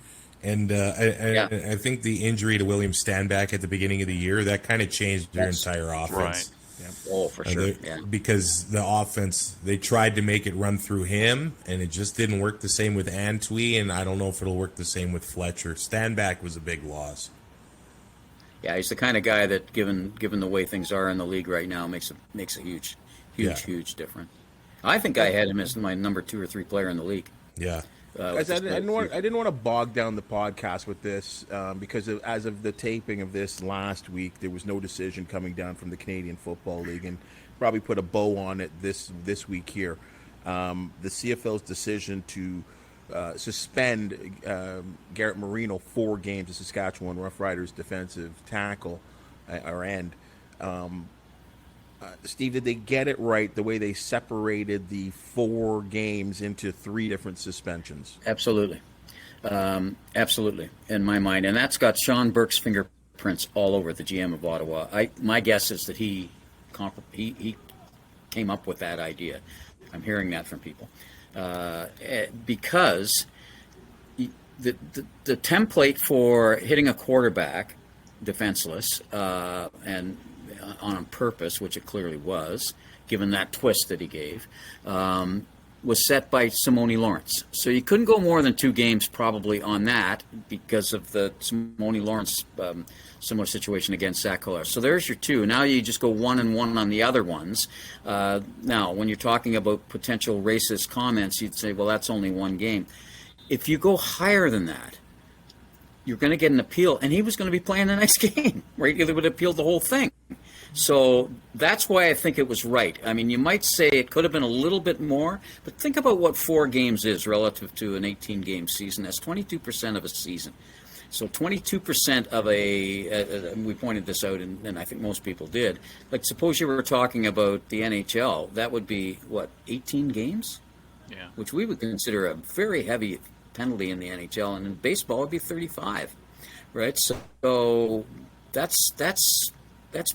and I think the injury to William Stanback at the beginning of the year that kind of changed their entire offense. Right. Yeah. Oh, for sure. Because the offense, they tried to make it run through him, and it just didn't work the same with Antwi, and I don't know if it'll work the same with Fletcher. Stanback was a big loss. Yeah, he's the kind of guy that, given the way things are in the league right now, makes a huge difference. I think I had him as my number 2 or 3 player in the league. Yeah. Guys, I didn't want to bog down the podcast with this because as of the taping of this last week, there was no decision coming down from the Canadian Football League, and probably put a bow on it this week here. The CFL's decision to suspend Garrett Marino 4 games, the Saskatchewan Roughriders defensive tackle or end. Steve, did they get it right the way they separated the 4 games into 3 different suspensions? Absolutely. Absolutely, in my mind. And that's got Sean Burke's fingerprints all over the GM of Ottawa. My guess is that he came up with that idea. I'm hearing that from people. Because the template for hitting a quarterback defenseless and on purpose, which it clearly was, given that twist that he gave, was set by Simone Lawrence. So you couldn't go more than 2 games probably on that because of the Simone Lawrence similar situation against Zach Collar. So there's your 2. Now you just go 1 and 1 on the other ones. Now, when you're talking about potential racist comments, you'd say, well, that's only 1 game. If you go higher than that, you're going to get an appeal, and he was going to be playing the next game, right? They would appeal the whole thing. So that's why I think it was right. I mean, you might say it could have been a little bit more, but think about what 4 games is relative to an 18-game season. That's 22% of a season. So 22% of we pointed this out, and I think most people did. Like, suppose you were talking about the NHL, that would be, 18 games? Yeah. Which we would consider a very heavy penalty in the NHL, and in baseball it would be 35, right? So that's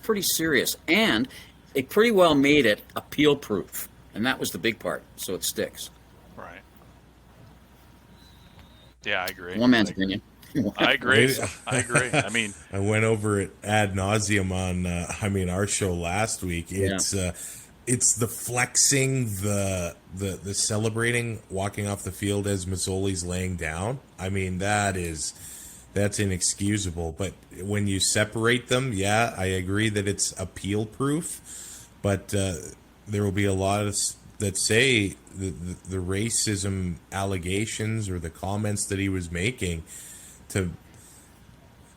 pretty serious, and they pretty well made it appeal-proof, and that was the big part, so it sticks. Right. Yeah, I agree. One man's opinion. I agree. I mean, I went over it ad nauseum on, our show last week. It's the flexing, the celebrating, walking off the field as Mazzoli's laying down. I mean, that's inexcusable. But when you separate them, yeah, I agree that it's appeal proof. But there will be a lot that say the racism allegations or the comments that he was making.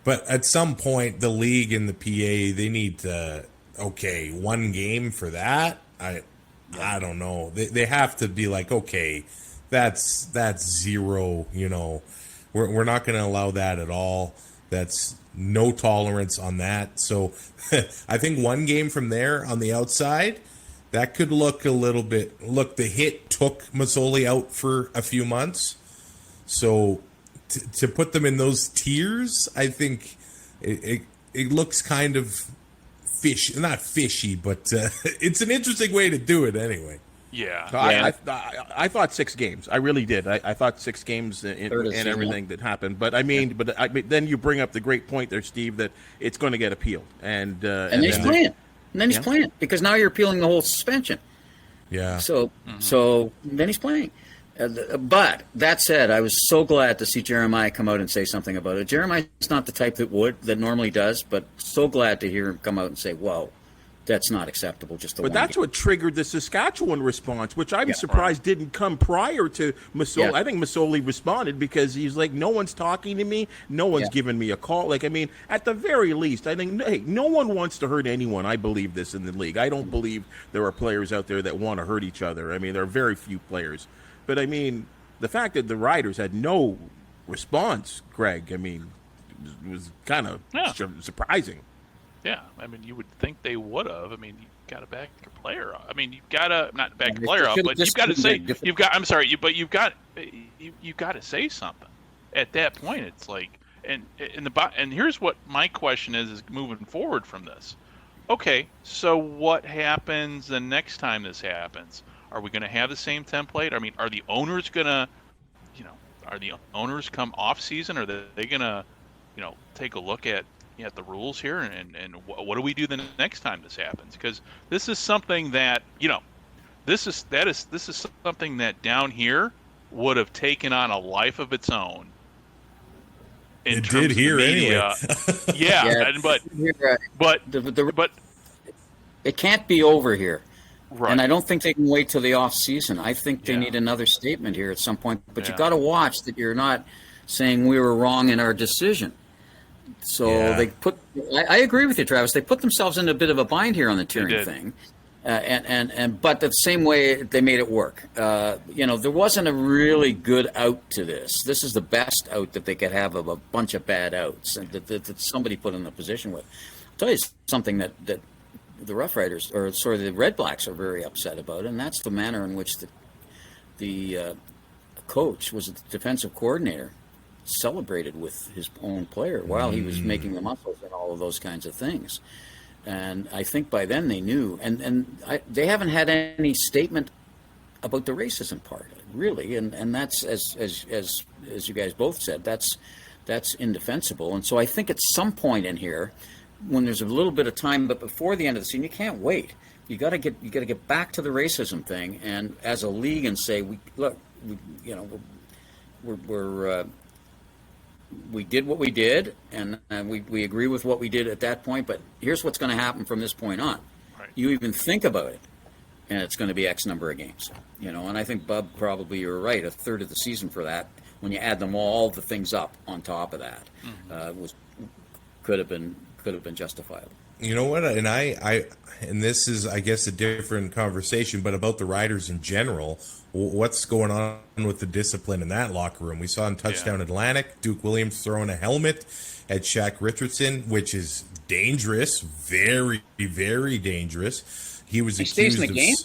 But at some point, the league and the PA, they need to, 1 game for that. I don't know. They have to be like, okay, that's 0. We're not going to allow that at all. That's no tolerance on that. So I think 1 game from there on the outside, that could look a little bit. Look, the hit took Mazzoli out for a few months. So to put them in those tiers, I think it looks kind of not fishy, but it's an interesting way to do it anyway. Yeah. I thought 6 games. I really did. I thought 6 games in everything that happened. But then you bring up the great point there, Steve, that it's going to get appealed. And then he's playing. And then he's playing because now you're appealing the whole suspension. Yeah. So then he's playing. But that said, I was so glad to see Jeremiah come out and say something about it. Jeremiah's not the type that normally does, but so glad to hear him come out and say, "Whoa, that's not acceptable." But that's what triggered the Saskatchewan response, which I'm surprised didn't come prior to Mazzoli. Yeah. I think Mazzoli responded because he's like, "No one's talking to me, no one's giving me a call." Like, I mean, at the very least, I think, hey, no one wants to hurt anyone. I believe this in the league. I don't believe there are players out there that want to hurt each other. I mean, there are very few players. But, I mean, the fact that the Riders had no response, Greg, I mean, it was kind of surprising. Yeah, I mean, you would think they would have. I mean, you got to back your player up. I mean, you've got to not back your player up, but you've got to say you've got. I'm sorry, you've got to say something. At that point, it's like, and here's what my question is moving forward from this. Okay, so what happens the next time this happens? Are we going to have the same template? I mean, are the owners going to, are the owners come off season? Are they going to, take a look at the rules here and what do we do the next time this happens? Because this is something that, this is something that down here would have taken on a life of its own. It did here anyway. But it can't be over here. Right. And I don't think they can wait till the off season. I think they need another statement here at some point. But you got to watch that you're not saying we were wrong in our decision. So they put. I agree with you, Travis. They put themselves in a bit of a bind here on the tiering thing. But the same way they made it work. There wasn't a really good out to this. This is the best out that they could have of a bunch of bad outs and that somebody put in the position with. I'll tell you something that the Rough Riders, the Red Blacks, are very upset about, and that's the manner in which the coach was the defensive coordinator celebrated with his own player while he was making the muscles and all of those kinds of things. And I think by then they knew, and they haven't had any statement about the racism part, really. And that's as you guys both said, that's indefensible. And so I think at some point in here, when there's a little bit of time, but before the end of the season, you can't wait. You got to get back to the racism thing, and as a league, and say, we did what we did, and we agree with what we did at that point, but here's what's going to happen from this point on. Right. You even think about it, and it's going to be X number of games. And I think, Bub, probably you're right, a third of the season for that, when you add them all the things up on top of that, could have been justifiable. You know what? And and this is, I guess, a different conversation, but about the Riders in general, what's going on with the discipline in that locker room? We saw in Touchdown Atlantic, Duke Williams throwing a helmet at Shaq Richardson, which is dangerous, very, very dangerous. He was accused in the game?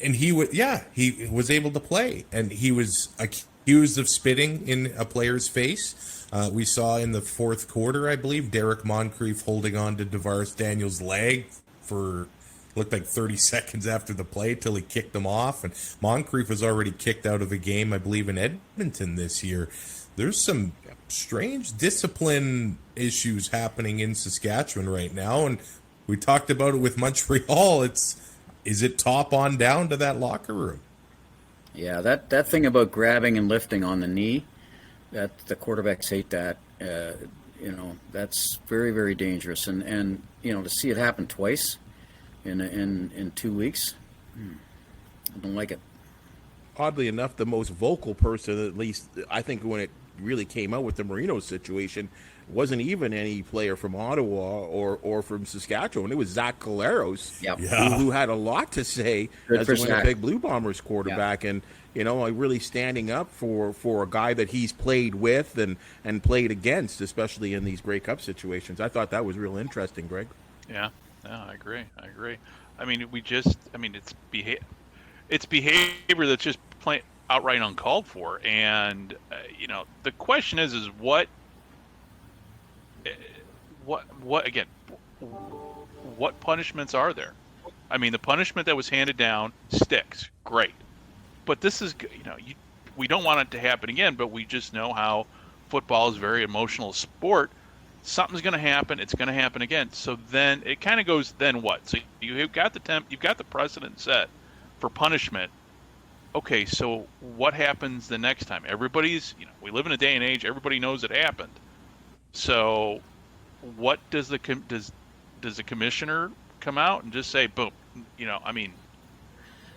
And he was able to play, and he was accused of spitting in a player's face. We saw in the fourth quarter, I believe, Derek Moncrief holding on to DeVaris Daniels' leg for looked like 30 seconds after the play till he kicked him off. And Moncrief was already kicked out of a game, I believe, in Edmonton this year. There's some strange discipline issues happening in Saskatchewan right now, and we talked about it with Montreal. Is it top on down to that locker room? Yeah, that thing about grabbing and lifting on the knee, that the quarterbacks hate that. That's very, very dangerous. And to see it happen twice in 2 weeks, I don't like it. Oddly enough, the most vocal person, at least I think, when it really came out with the Marino situation, wasn't even any player from Ottawa or from Saskatchewan. It was Zach Collaros, who had a lot to say as the Winnipeg Blue Bombers quarterback. And really standing up for a guy that he's played with and played against, especially in these Grey Cup situations. I thought that was real interesting, Greg. Yeah, I agree. I mean, it's behavior that's just plain outright uncalled for. And the question is what punishments are there? I mean, the punishment that was handed down sticks, great. But this is, we don't want it to happen again, but we just know how football is a very emotional sport. Something's going to happen. It's going to happen again. So then it kind of goes, then what? So you've got the precedent set for punishment. Okay, so what happens the next time? Everybody's, we live in a day and age, everybody knows it happened. So what does the commissioner come out and just say, boom,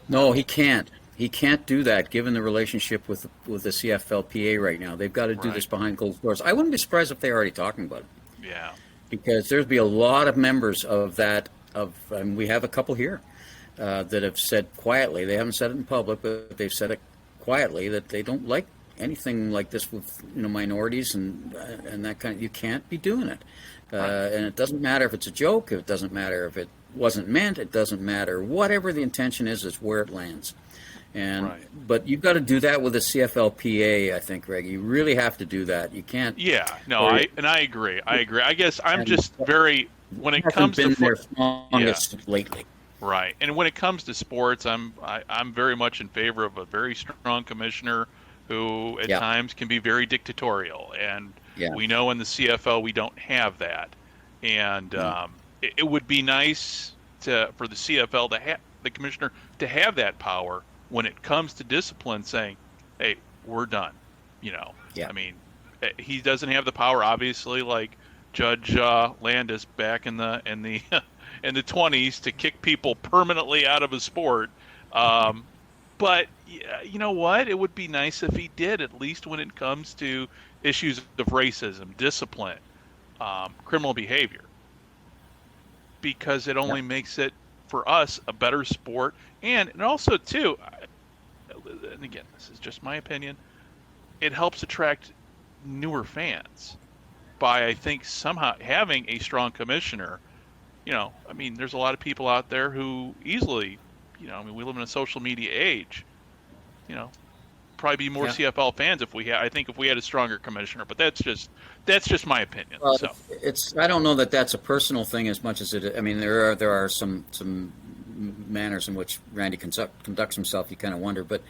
No, he can't. He can't do that, given the relationship with the CFLPA right now. They've got to do this behind closed doors. I wouldn't be surprised if they're already talking about it. Yeah. Because there'd be a lot of members of that, and we have a couple here that have said quietly, they haven't said it in public, but they've said it quietly, that they don't like anything like this with minorities and that kind of. You can't be doing it. And it doesn't matter if it's a joke, it doesn't matter if it wasn't meant, it doesn't matter. Whatever the intention is where it lands. But you've got to do that with the CFLPA, I think, Greg. You really have to do that. You can't. Yeah, no, I agree. I guess I'm just very, when it comes to their strongest lately. Right, and when it comes to sports, I'm very much in favor of a very strong commissioner who at times can be very dictatorial, and we know in the CFL we don't have that, and it would be nice for the CFL to have the commissioner to have that power when it comes to discipline, saying, "Hey, we're done." I mean, he doesn't have the power, obviously, like Judge Landis back in the in the 20s to kick people permanently out of a sport. But you know what? It would be nice if he did, at least when it comes to issues of racism, discipline, criminal behavior, because it only makes it, for us, a better sport. And also, too, and again, this is just my opinion, it helps attract newer fans by, I think, somehow having a strong commissioner. There's a lot of people out there who easily, we live in a social media age, probably be more CFL fans if we had a stronger commissioner, but that's just my opinion. Well, so I don't know that that's a personal thing as much as it. I mean, there are some manners in which Randy conducts himself. You kind of wonder, but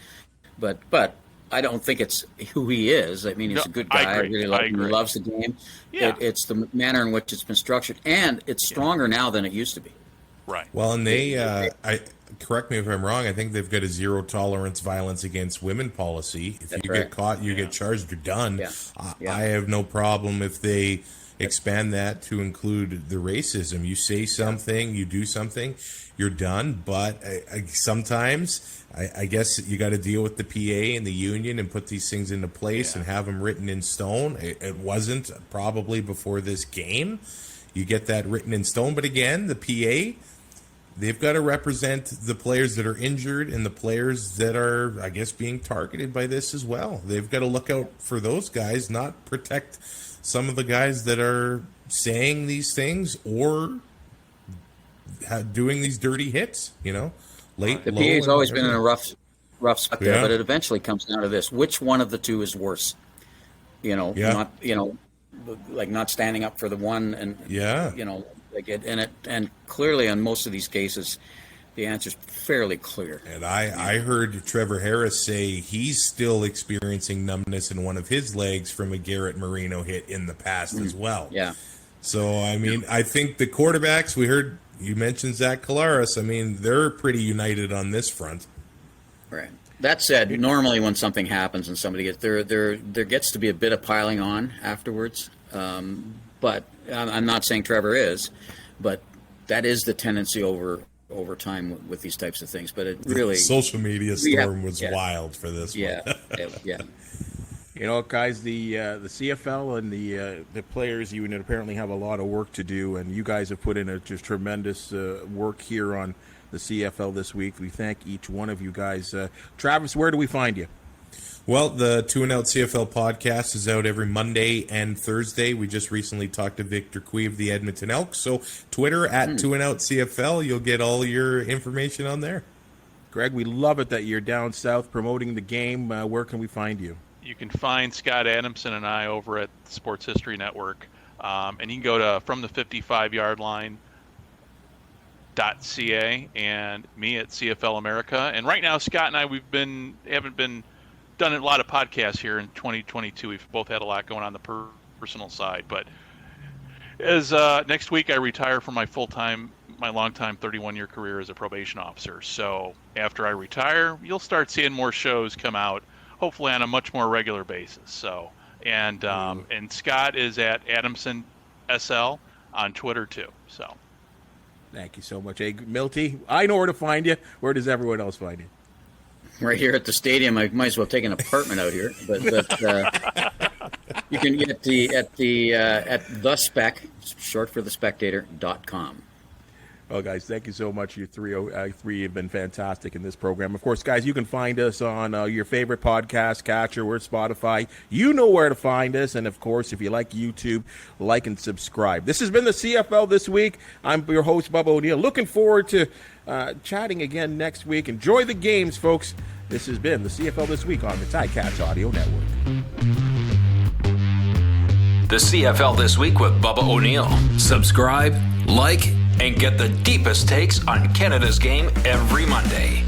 I don't think it's who he is. I mean, he's a good guy. I really love him. He loves the game. Yeah. It's the manner in which it's been structured, and it's stronger now than it used to be. Right. Well, and they, correct me if I'm wrong, I think they've got a zero tolerance violence against women policy. If you get caught, you get charged, you're done. Yeah. I have no problem if they expand that to include the racism. You say something, you do something, you're done. But sometimes I guess you got to deal with the PA and the union and put these things into place and have them written in stone. It wasn't probably before this game. You get that written in stone. But again, the PA, they've got to represent the players that are injured and the players that are, I guess, being targeted by this as well. They've got to look out for those guys, not protect some of the guys that are saying these things or doing these dirty hits, late. The PA's always been in a rough spot there, but it eventually comes down to this: which one of the two is worse? Not not standing up for the one, and and clearly on most of these cases, the answer is fairly clear. And I heard Trevor Harris say he's still experiencing numbness in one of his legs from a Garrett Marino hit in the past as well. Yeah. So, I mean, I think the quarterbacks, we heard you mentioned Zach Collaros. I mean, they're pretty united on this front. Right. That said, normally when something happens and somebody gets there gets to be a bit of piling on afterwards. But I'm not saying Trevor is, but that is the tendency over time with these types of things. But it really, the social media storm was wild for this one. Yeah. Guys, the CFL and the players union apparently have a lot of work to do, and you guys have put in just tremendous work here on the CFL this week. We thank each one of you guys. Travis, where do we find you? Well, the 2 and Out CFL podcast is out every Monday and Thursday. We just recently talked to Victor Cui of the Edmonton Elks. So Twitter at 2 and Out CFL, you'll get all your information on there. Greg, we love it that you're down south promoting the game. Where can we find you? You can find Scott Adamson and I over at Sports History Network. And you can go to FromThe55YardLine.ca and me at CFL America. And right now, Scott and I, haven't done a lot of podcasts here in 2022. We've both had a lot going on the personal side. But as next week I retire from my long-time 31-year career as a probation officer. So after I retire, you'll start seeing more shows come out, hopefully on a much more regular basis. So and Scott is at Adamson SL on Twitter too. So thank you so much. Hey, Milty, I know where to find you. Where does everyone else find you? Right here at the stadium. I might as well take an apartment out here, but you can get at the Spec, short for the Spectator.com. Well, guys, thank you so much. You three have been fantastic in this program. Of course, guys, you can find us on your favorite podcast catcher. We're Spotify. You know where to find us. And, of course, if you like YouTube, like and subscribe. This has been the CFL This Week. I'm your host, Bubba O'Neil. Looking forward to chatting again next week. Enjoy the games, folks. This has been the CFL This Week on the Ticats Audio Network. The CFL This Week with Bubba O'Neil. Subscribe, like, and get the deepest takes on Canada's game every Monday.